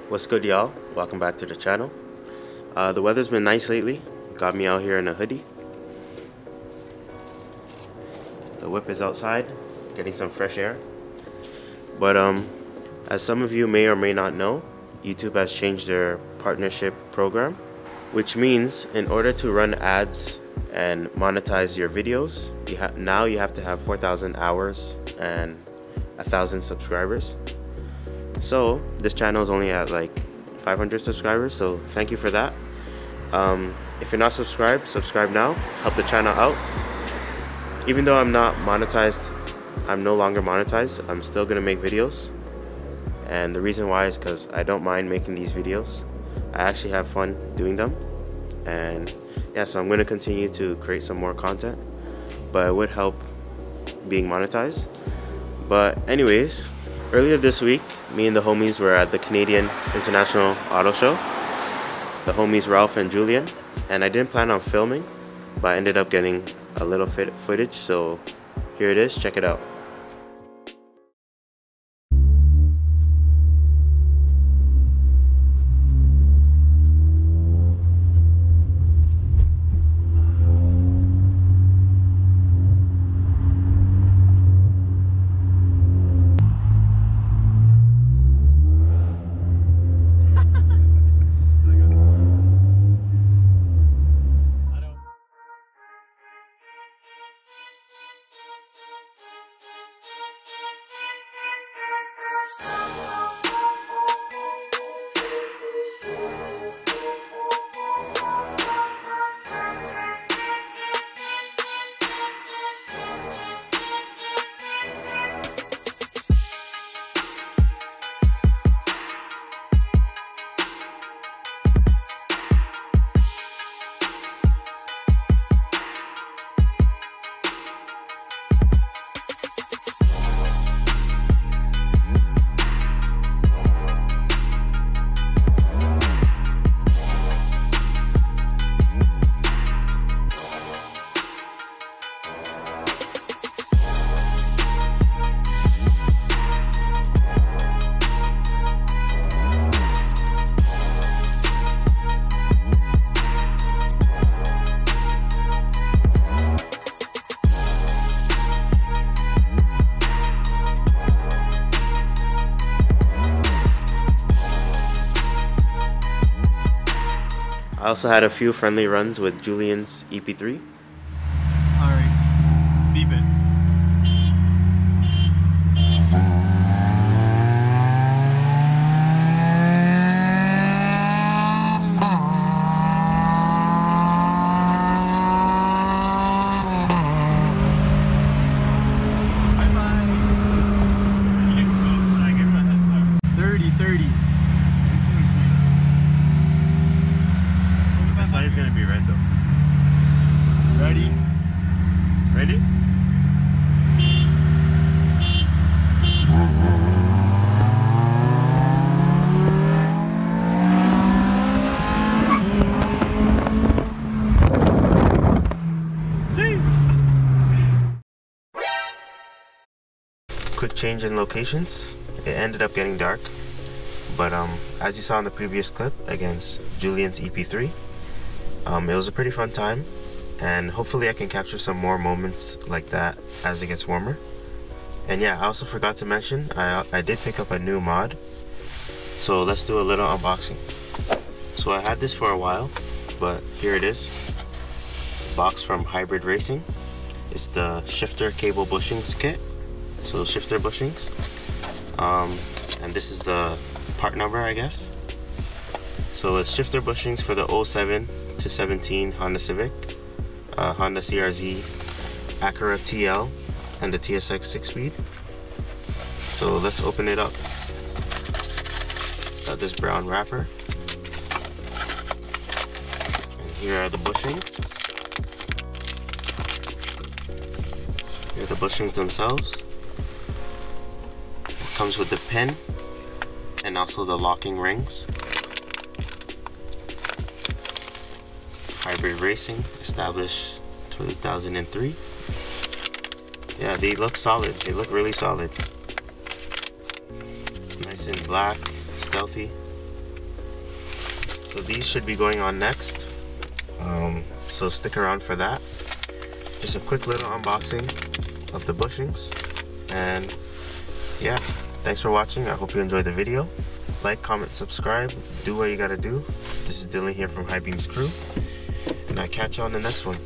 What's good, y'all? Welcome back to the channel. The weather's been nice lately. Got me out here in a hoodie. The whip is outside, getting some fresh air. But as some of you may or may not know, YouTube has changed their partnership program, which means in order to run ads and monetize your videos, now you have to have 4,000 hours and 1,000 subscribers. So this channel is only at like 500 subscribers, so thank you for that. If you're not subscribed, subscribe now. Help the channel out. Even though I'm not monetized, I'm no longer monetized, I'm still gonna make videos. And the reason why is because I don't mind making these videos. I actually have fun doing them. And yeah, so I'm gonna continue to create some more content, but it would help being monetized. But anyways, earlier this week, me and the homies were at the Canadian International Auto Show. The homies Ralph and Julian, and I didn't plan on filming, but I ended up getting a little footage, so here it is, check it out. I also had a few friendly runs with Julian's EP3. Alright, beep it. Bye-bye. You can close, but I gave him a heads up. 30, 30. This light is gonna be red though. Ready? Ready? Jeez. Quick change in locations. It ended up getting dark, but as you saw in the previous clip against Julian's EP3, it was a pretty fun time, and hopefully I can capture some more moments like that as it gets warmer. And yeah, I also forgot to mention, I did pick up a new mod, so let's do a little unboxing. So I had this for a while, but here it is. Box from Hybrid Racing. It's the shifter cable bushings kit, so shifter bushings. And this is the part number, I guess. So it's shifter bushings for the 07 to 17 Honda Civic, Honda CRZ, Acura TL, and the TSX 6-speed. So let's open it up. Got this brown wrapper. And here are the bushings. Here are the bushings themselves. It comes with the pin and also the locking rings. Hybrid Racing, established 2003. Yeah, they look solid. They look really solid. Nice and black, stealthy. So these should be going on next. So stick around for that. Just a quick little unboxing of the bushings. And yeah, thanks for watching. I hope you enjoyed the video. Like, comment, subscribe. Do what you gotta do. This is Dylan here from High Beams Crew. And I'll catch you on the next one.